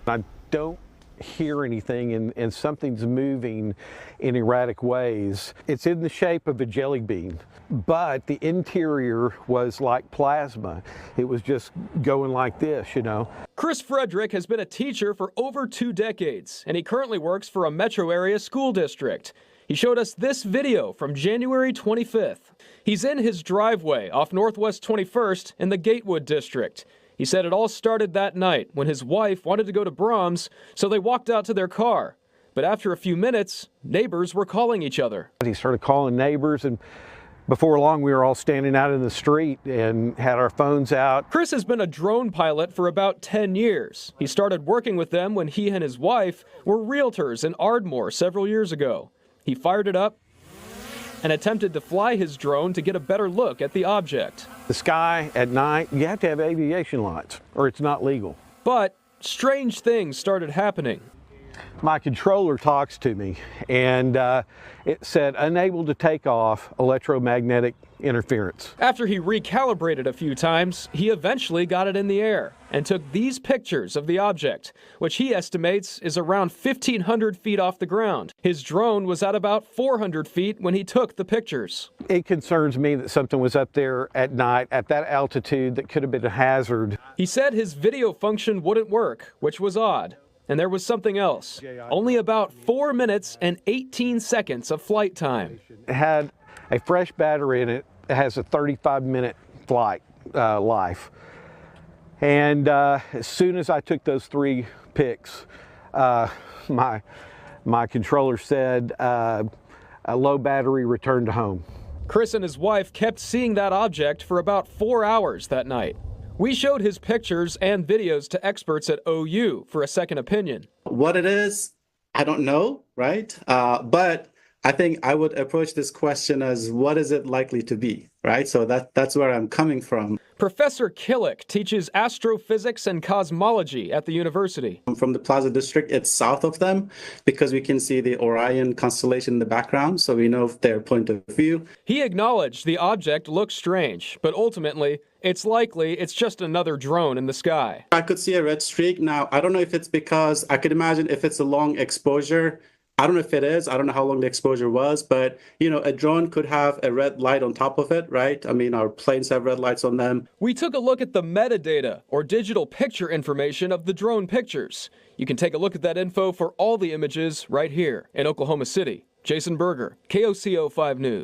I don't hear anything, and something's moving in erratic ways. It's in the shape of a jelly bean, but the interior was like plasma. It was just going like this, you know. Chris Frederick has been a teacher for over 2 decades, and he currently works for a metro area school district. He showed us this video from January 25th. He's in his driveway off Northwest 21st in the Gatewood district. He said it all started that night when his wife wanted to go to Brahms, so they walked out to their car. But after a few minutes, neighbors were calling each other. He started calling neighbors, and before long we were all standing out in the street and had our phones out. Chris has been a drone pilot for about 10 years. He started working with them when he and his wife were realtors in Ardmore several years ago. He fired it up and attempted to fly his drone to get a better look at the object. The sky at night, you have to have aviation lights or it's not legal. But strange things started happening. My controller talks to me, and it said unable to take off, electromagnetic interference. After he recalibrated a few times, he eventually got it in the air and took these pictures of the object, which he estimates is around 1,500 feet off the ground. His drone was at about 400 feet when he took the pictures. It concerns me that something was up there at night at that altitude that could have been a hazard. He said his video function wouldn't work, which was odd. And there was something else. Only about 4 minutes and 18 seconds of flight time. It had a fresh battery in it. It has a 35-minute flight life. And as soon as I took those 3 pics, my controller said a low battery, return to home. Chris and his wife kept seeing that object for about 4 hours that night. We showed his pictures and videos to experts at OU for a second opinion. What it is, I don't know, right? But I think I would approach this question as what is it likely to be, right? So that's where I'm coming from. Professor Killick teaches astrophysics and cosmology at the university. From the Plaza District, it's south of them because we can see the Orion constellation in the background, so we know their point of view. He acknowledged the object looks strange, but ultimately, it's likely it's just another drone in the sky. I could see a red streak. Now, I don't know if it's because, I could imagine if it's a long exposure. I don't know if it is. I don't know how long the exposure was, but, you know, a drone could have a red light on top of it, right? I mean, our planes have red lights on them. We took a look at the metadata, or digital picture information of the drone pictures. You can take a look at that info for all the images right here in Oklahoma City. Jason Berger, KOCO 5 News.